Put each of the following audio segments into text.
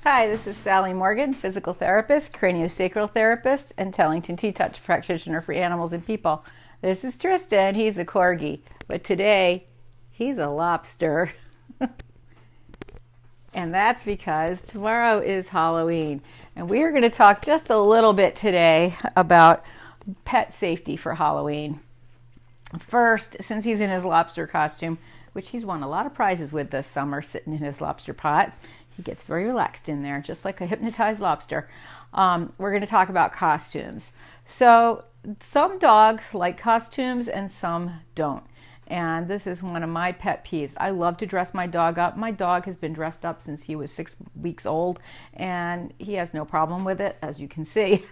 Hi, this is Sally Morgan, physical therapist, craniosacral therapist, and Tellington T-Touch practitioner for animals and people. This is Tristan. He's a Corgi, but today he's a lobster. And that's because tomorrow is Halloween. And we are going to talk just a little bit today about pet safety for Halloween. First, since he's in his lobster costume, which he's won a lot of prizes with this summer, sitting in his lobster pot, he gets very relaxed in there, just like a hypnotized lobster. We're going to talk about costumes. So some dogs like costumes and some don't. And this is one of my pet peeves. I love to dress my dog up. My dog has been dressed up since he was 6 weeks old, and he has no problem with it, as you can see.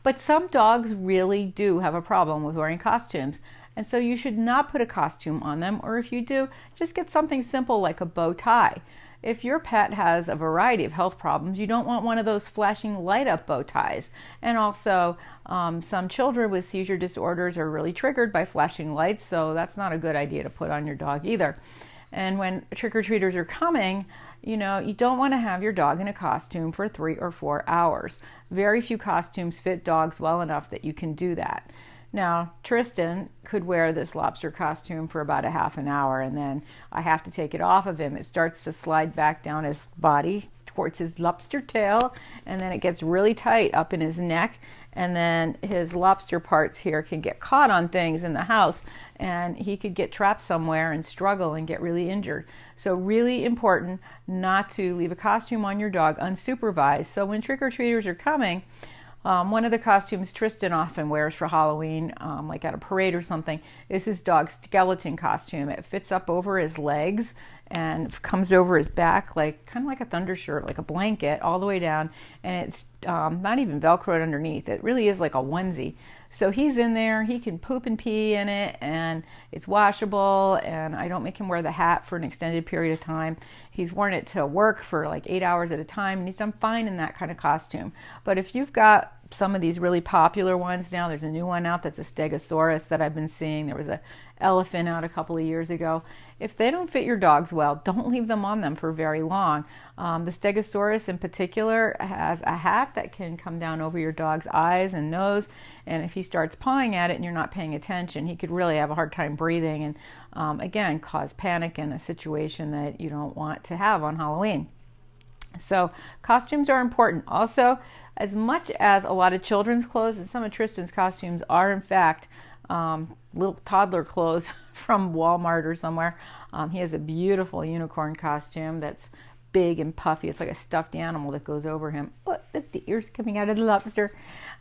But some dogs really do have a problem with wearing costumes. And so you should not put a costume on them, or if you do, just get something simple like a bow tie. If your pet has a variety of health problems, you don't want one of those flashing light up bow ties. And also, some children with seizure disorders are really triggered by flashing lights, so that's not a good idea to put on your dog either. And when trick-or-treaters are coming, you don't want to have your dog in a costume for 3 or 4 hours. Very few costumes fit dogs well enough that you can do that. Now, Tristan could wear this lobster costume for about a half an hour, and then I have to take it off of him. It starts to slide back down his body towards his lobster tail, and then it gets really tight up in his neck, and then his lobster parts here can get caught on things in the house, and he could get trapped somewhere and struggle and get really injured. So really important not to leave a costume on your dog unsupervised. So when trick-or-treaters are coming, one of the costumes Tristan often wears for Halloween, like at a parade or something, is his dog's skeleton costume. It fits up over his legs and comes over his back, kind of like a thunder shirt, like a blanket, all the way down. And it's not even Velcroed underneath. It really is like a onesie. So he's in there, he can poop and pee in it, and it's washable, and I don't make him wear the hat for an extended period of time. He's worn it to work for like 8 hours at a time, and he's done fine in that kind of costume. But if you've got some of these really popular ones now, there's a new one out that's a Stegosaurus that I've been seeing. There was a elephant out a couple of years ago. If they don't fit your dogs well, don't leave them on them for very long. The Stegosaurus in particular has a hat that can come down over your dog's eyes and nose, and if he starts pawing at it and you're not paying attention, he could really have a hard time breathing and again cause panic in a situation that you don't want to have on Halloween. So costumes are important. Also, as much as a lot of children's clothes, and some of Tristan's costumes are in fact little toddler clothes from Walmart or somewhere. He has a beautiful unicorn costume that's big and puffy. It's like a stuffed animal that goes over him. Oh, that's the ears coming out of the lobster.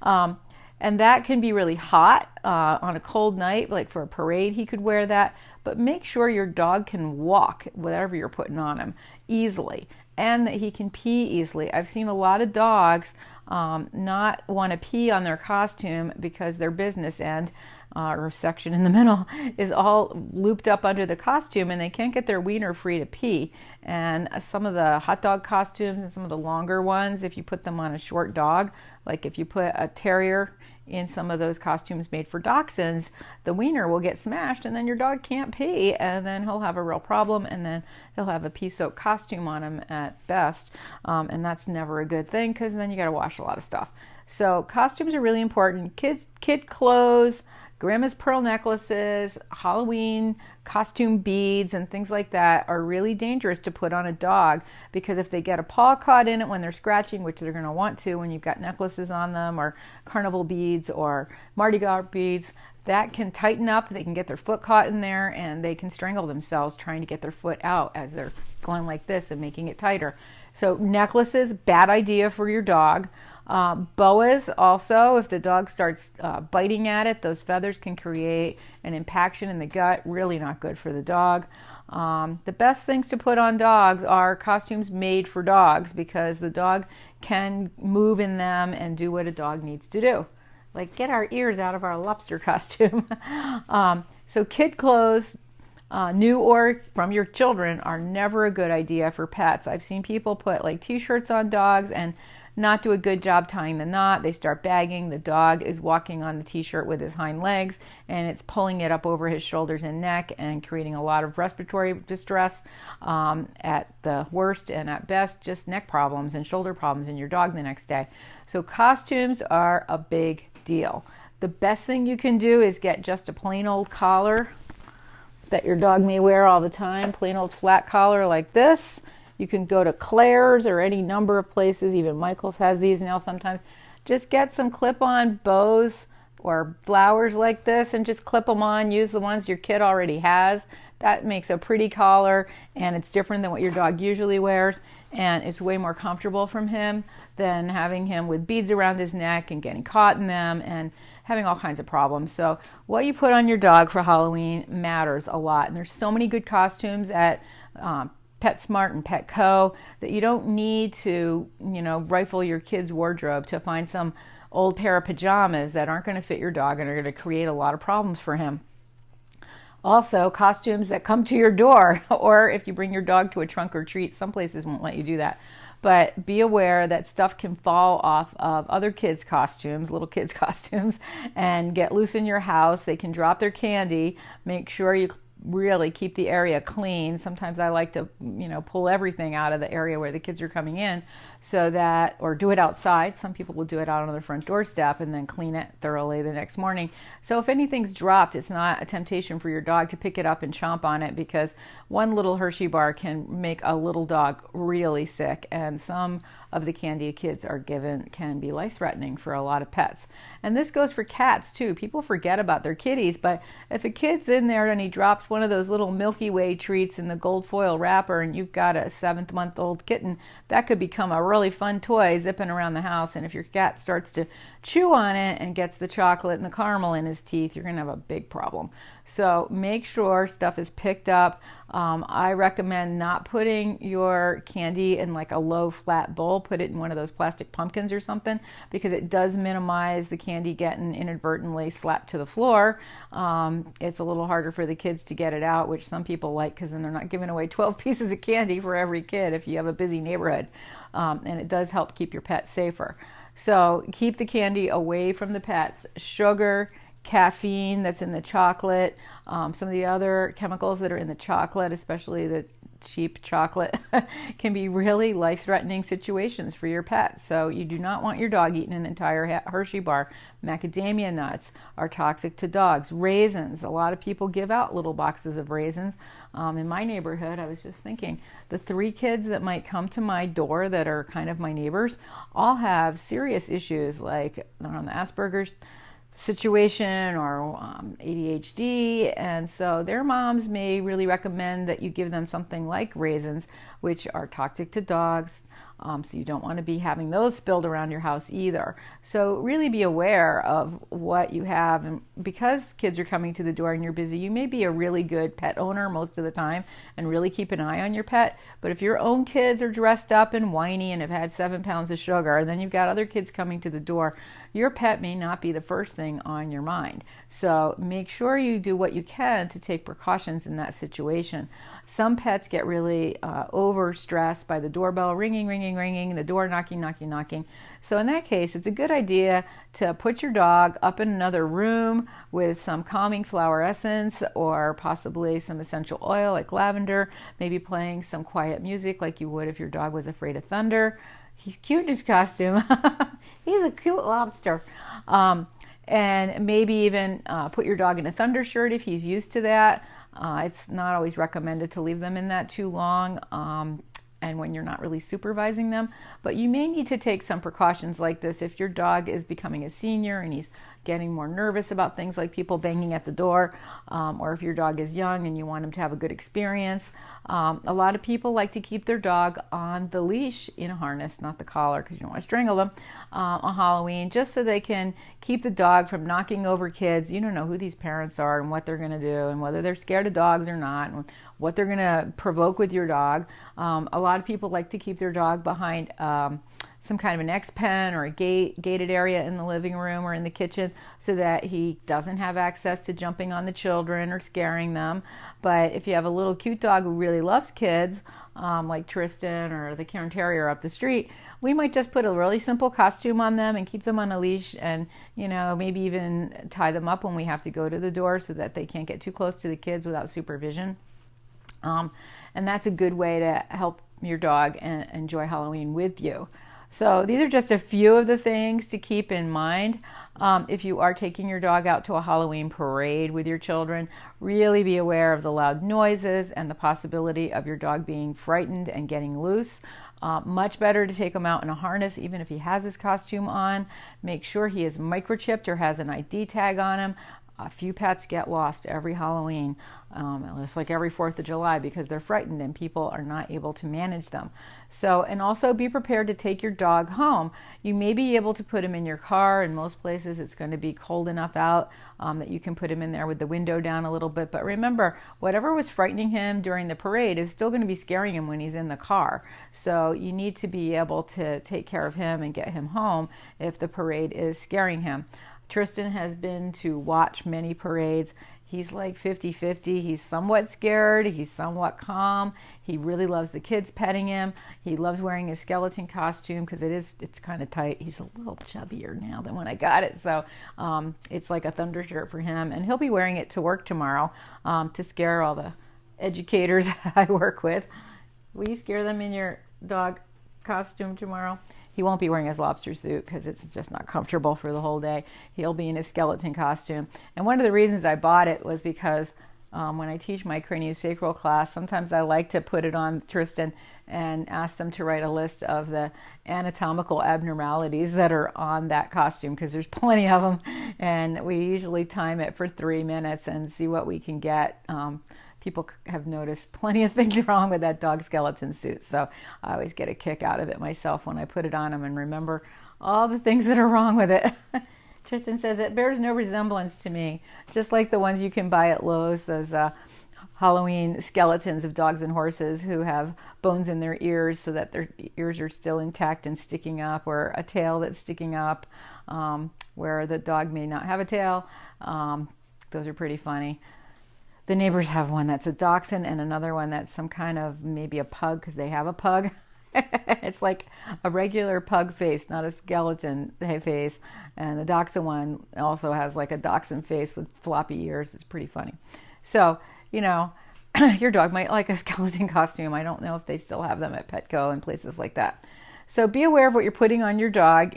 And that can be really hot on a cold night, like for a parade he could wear that. But make sure your dog can walk, whatever you're putting on him, easily, and that he can pee easily. I've seen a lot of dogs not want to pee on their costume because their business end or section in the middle is all looped up under the costume, and they can't get their wiener free to pee. And some of the hot dog costumes and some of the longer ones, if you put them on a short dog, like if you put a terrier in some of those costumes made for dachshunds, the wiener will get smashed, and then your dog can't pee, and then he'll have a real problem, and then he'll have a pee-soaked costume on him at best, and that's never a good thing because then you got to wash a lot of stuff. So costumes are really important. Kid clothes, grandma's pearl necklaces, Halloween costume beads, and things like that are really dangerous to put on a dog, because if they get a paw caught in it when they're scratching, which they're going to want to when you've got necklaces on them, or carnival beads or Mardi Gras beads, that can tighten up. They can get their foot caught in there, and they can strangle themselves trying to get their foot out as they're going like this and making it tighter. So necklaces, bad idea for your dog. Boas also, if the dog starts biting at it, those feathers can create an impaction in the gut, really not good for the dog. The best things to put on dogs are costumes made for dogs, because the dog can move in them and do what a dog needs to do, like get our ears out of our lobster costume. So kid clothes, new or from your children, are never a good idea for pets. I've seen people put like t-shirts on dogs, and not do a good job tying the knot. They start bagging. The dog is walking on the t-shirt with his hind legs, and it's pulling it up over his shoulders and neck and creating a lot of respiratory distress at the worst, and at best just neck problems and shoulder problems in your dog the next day. So costumes are a big deal. The best thing you can do is get just a plain old collar that your dog may wear all the time, plain old flat collar like this. You can go to Claire's or any number of places, even Michael's has these now sometimes. Just get some clip-on bows or flowers like this and just clip them on. Use the ones your kid already has. That makes a pretty collar, and it's different than what your dog usually wears, and it's way more comfortable from him than having him with beads around his neck and getting caught in them and having all kinds of problems. So what you put on your dog for Halloween matters a lot, and there's so many good costumes at PetSmart and Petco that you don't need to, rifle your kid's wardrobe to find some old pair of pajamas that aren't going to fit your dog and are going to create a lot of problems for him. Also, costumes that come to your door, or if you bring your dog to a trunk or treat, some places won't let you do that. But be aware that stuff can fall off of other kids' costumes, little kids' costumes, and get loose in your house. They can drop their candy. Make sure you really keep the area clean. Sometimes I like to, pull everything out of the area where the kids are coming in, so that, or do it outside. Some people will do it out on the front doorstep and then clean it thoroughly the next morning. So if anything's dropped, it's not a temptation for your dog to pick it up and chomp on it, because one little Hershey bar can make a little dog really sick, and some of the candy kids are given can be life-threatening for a lot of pets. And this goes for cats too. People forget about their kitties, but if a kid's in there and he drops one of those little Milky Way treats in the gold foil wrapper, and you've got a 7-month-old kitten, that could become a really fun toy zipping around the house. And if your cat starts to chew on it and gets the chocolate and the caramel in his teeth, you're going to have a big problem. So make sure stuff is picked up. I recommend not putting your candy in like a low flat bowl. Put it in one of those plastic pumpkins or something, because it does minimize the candy getting inadvertently slapped to the floor. It's a little harder for the kids to get it out, which some people like, because then they're not giving away 12 pieces of candy for every kid if you have a busy neighborhood. And it does help keep your pet safer. So keep the candy away from the pets. Sugar, caffeine that's in the chocolate, some of the other chemicals that are in the chocolate, especially the cheap chocolate, can be really life-threatening situations for your pet. So you do not want your dog eating an entire Hershey bar. Macadamia nuts are toxic to dogs. Raisins, a lot of people give out little boxes of raisins. In my neighborhood, I was just thinking, the 3 kids that might come to my door that are kind of my neighbors all have serious issues like the Asperger's situation or ADHD, and so their moms may really recommend that you give them something like raisins, which are toxic to dogs. So you don't want to be having those spilled around your house either. So really be aware of what you have. And because kids are coming to the door and you're busy, you may be a really good pet owner most of the time and really keep an eye on your pet. But if your own kids are dressed up and whiny and have had 7 pounds of sugar, and then you've got other kids coming to the door, your pet may not be the first thing on your mind. So make sure you do what you can to take precautions in that situation. Some pets get really overstressed by the doorbell ringing, the door knocking. So in that case, it's a good idea to put your dog up in another room with some calming flower essence, or possibly some essential oil like lavender, maybe playing some quiet music like you would if your dog was afraid of thunder. He's cute in his costume. He's a cute lobster. And maybe even put your dog in a thunder shirt if he's used to that. It's not always recommended to leave them in that too long, and when you're not really supervising them. But you may need to take some precautions like this if your dog is becoming a senior and he's getting more nervous about things like people banging at the door, or if your dog is young and you want him to have a good experience. A lot of people like to keep their dog on the leash in a harness, not the collar, because you don't want to strangle them on Halloween, just so they can keep the dog from knocking over kids. You don't know who these parents are and what they're going to do, and whether they're scared of dogs or not, and what they're going to provoke with your dog. A lot of people like to keep their dog behind some kind of an X pen or a gated area in the living room or in the kitchen so that he doesn't have access to jumping on the children or scaring them. But if you have a little cute dog who really loves kids, like Tristan or the Cairn Terrier up the street, we might just put a really simple costume on them and keep them on a leash, and maybe even tie them up when we have to go to the door so that they can't get too close to the kids without supervision. And that's a good way to help your dog and enjoy Halloween with you. So these are just a few of the things to keep in mind. If you are taking your dog out to a Halloween parade with your children, really be aware of the loud noises and the possibility of your dog being frightened and getting loose. Much better to take him out in a harness, even if he has his costume on. Make sure he is microchipped or has an ID tag on him. A few pets get lost every Halloween, it's like every 4th of July, because they're frightened and people are not able to manage them. So, and also be prepared to take your dog home. You may be able to put him in your car. In most places it's going to be cold enough out that you can put him in there with the window down a little bit. But remember, whatever was frightening him during the parade is still going to be scaring him when he's in the car. So you need to be able to take care of him and get him home if the parade is scaring him. Tristan has been to watch many parades. He's like 50-50. He's somewhat scared. He's somewhat calm. He really loves the kids petting him. He loves wearing his skeleton costume because it's kind of tight. He's a little chubbier now than when I got it. So it's like a thunder shirt for him. And he'll be wearing it to work tomorrow to scare all the educators I work with. Will you scare them in your dog costume tomorrow? He won't be wearing his lobster suit because it's just not comfortable for the whole day. He'll be in his skeleton costume. And one of the reasons I bought it was because when I teach my craniosacral class, sometimes I like to put it on Tristan and ask them to write a list of the anatomical abnormalities that are on that costume, because there's plenty of them. And we usually time it for 3 minutes and see what we can get. People have noticed plenty of things wrong with that dog skeleton suit. So I always get a kick out of it myself when I put it on him and remember all the things that are wrong with it. Tristan says it bears no resemblance to me, just like the ones you can buy at Lowe's, those Halloween skeletons of dogs and horses who have bones in their ears so that their ears are still intact and sticking up, or a tail that's sticking up where the dog may not have a tail. Those are pretty funny. The neighbors have one that's a dachshund and another one that's some kind of maybe a pug, because they have a pug. It's like a regular pug face, not a skeleton face. And the dachshund one also has like a dachshund face with floppy ears. It's pretty funny. So, your dog might like a skeleton costume. I don't know if they still have them at Petco and places like that. So be aware of what you're putting on your dog.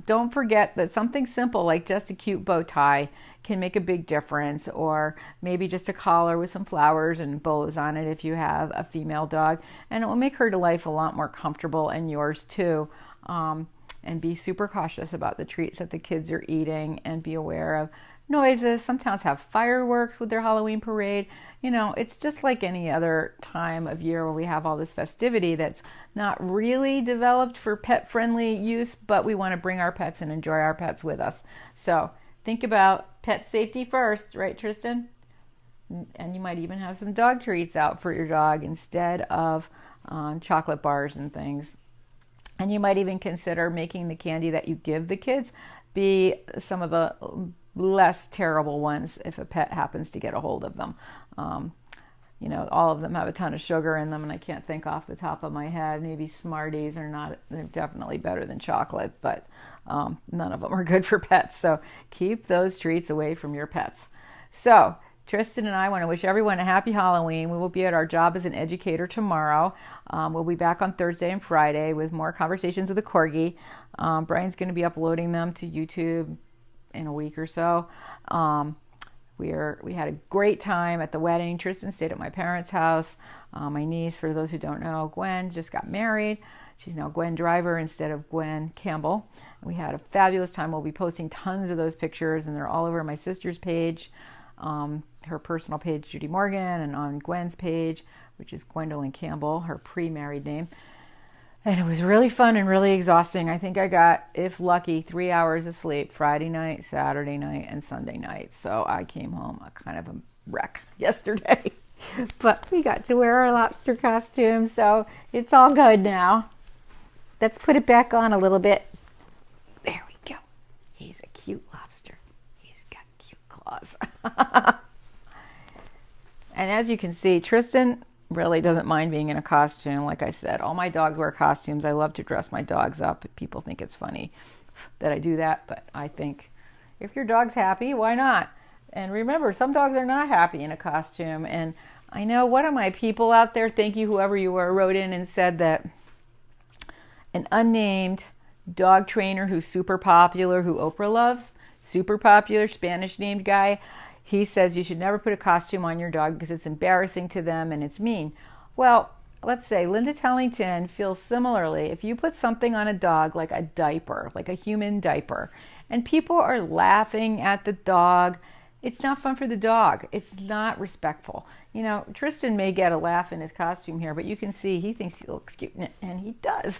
Don't forget that something simple like just a cute bow tie can make a big difference, or maybe just a collar with some flowers and bows on it if you have a female dog, and it will make her life a lot more comfortable, and yours too. And be super cautious about the treats that the kids are eating, and be aware of noises. Some towns have fireworks with their Halloween parade. It's just like any other time of year where we have all this festivity that's not really developed for pet-friendly use, but we want to bring our pets and enjoy our pets with us. So think about pet safety first, right, Tristan? And you might even have some dog treats out for your dog instead of chocolate bars and things. And you might even consider making the candy that you give the kids be some of the less terrible ones if a pet happens to get a hold of them. All of them have a ton of sugar in them, and I can't think off the top of my head. Maybe Smarties are not, they're definitely better than chocolate, but none of them are good for pets. So keep those treats away from your pets. So Tristan and I want to wish everyone a happy Halloween. We will be at our job as an educator tomorrow. We'll be back on Thursday and Friday with more conversations with the Corgi. Brian's going to be uploading them to YouTube in a week or so. We had a great time at the wedding. Tristan stayed at my parents' house. My niece, for those who don't know, Gwen, just got married. She's now Gwen Driver instead of Gwen Campbell. We had a fabulous time. We'll be posting tons of those pictures, and they're all over my sister's page, her personal page, Judy Morgan, and on Gwen's page, which is Gwendolyn Campbell, her pre-married name. And it was really fun and really exhausting. I think I got, if lucky, 3 hours of sleep Friday night, Saturday night, and Sunday night. So I came home a kind of a wreck yesterday. But we got to wear our lobster costumes, so it's all good now. Let's put it back on a little bit. There we go. He's a cute lobster. He's got cute claws. And as you can see, Tristan really doesn't mind being in a costume. Like I said, all my dogs wear costumes. I love to dress my dogs up. People think it's funny that I do that, but I think if your dog's happy, why not? And remember, some dogs are not happy in a costume. And I know one of my people out there, thank you, whoever you were, wrote in and said that an unnamed dog trainer who's super popular, who Oprah loves, super popular, Spanish named guy, he says you should never put a costume on your dog because it's embarrassing to them and it's mean. Well, let's say Linda Tellington feels similarly. If you put something on a dog like a diaper, like a human diaper, and people are laughing at the dog, it's not fun for the dog. It's not respectful. You know, Tristan may get a laugh in his costume here, but you can see he thinks he looks cute, and he does.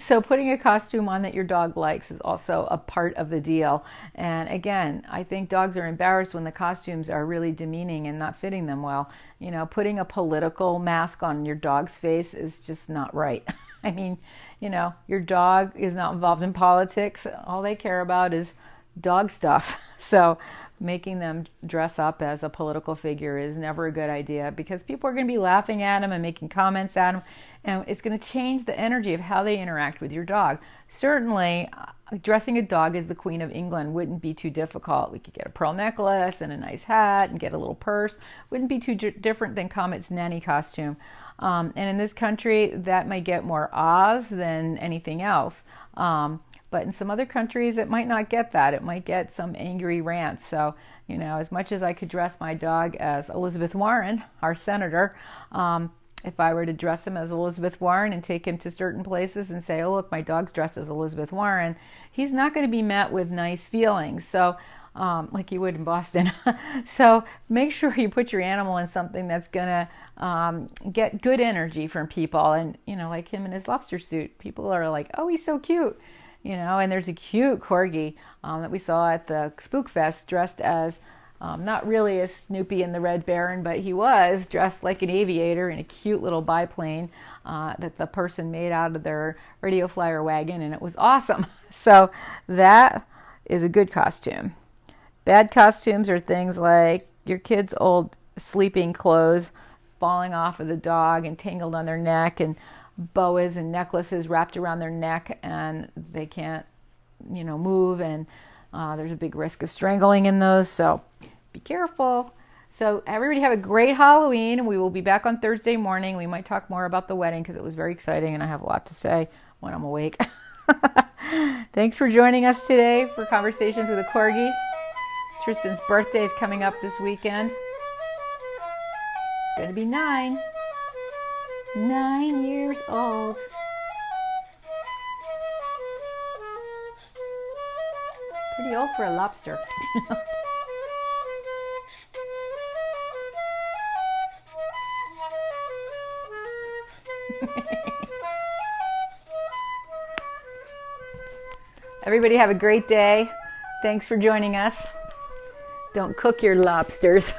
So putting a costume on that your dog likes is also a part of the deal. And again, I think dogs are embarrassed when the costumes are really demeaning and not fitting them well. You know, putting a political mask on your dog's face is just not right. I mean, you know, your dog is not involved in politics. All they care about is dog stuff. So making them dress up as a political figure is never a good idea, because people are going to be laughing at them and making comments at them, and it's going to change the energy of how they interact with your dog. Certainly, dressing a dog as the Queen of England wouldn't be too difficult. We could get a pearl necklace and a nice hat and get a little purse. Wouldn't be too different than Comet's nanny costume. And in this country, that might get more ahs than anything else. But in some other countries, it might not get that. It might get some angry rants. So, you know, as much as I could dress my dog as Elizabeth Warren, our senator, if I were to dress him as Elizabeth Warren and take him to certain places and say, oh, look, my dog's dressed as Elizabeth Warren, he's not going to be met with nice feelings. So, like you would in Boston. So make sure you put your animal in something that's going to get good energy from people. And, you know, like him in his lobster suit, people are like, oh, he's so cute. You know, and there's a cute Corgi that we saw at the Spook Fest dressed as, not really as Snoopy and the Red Baron, but he was dressed like an aviator in a cute little biplane that the person made out of their radio flyer wagon, and it was awesome. So that is a good costume. Bad costumes are things like your kid's old sleeping clothes falling off of the dog and tangled on their neck, and boas and necklaces wrapped around their neck, and they can't, you know, move, and there's a big risk of strangling in those, so be careful. So everybody have a great Halloween, and we will be back on Thursday morning. We might talk more about the wedding because it was very exciting, and I have a lot to say when I'm awake. Thanks for joining us today for Conversations with a Corgi. Tristan's birthday is coming up this weekend. It's going to be 9 years old. Pretty old for a lobster. Everybody have a great day. Thanks for joining us. Don't cook your lobsters.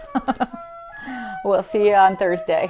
We'll see you on Thursday.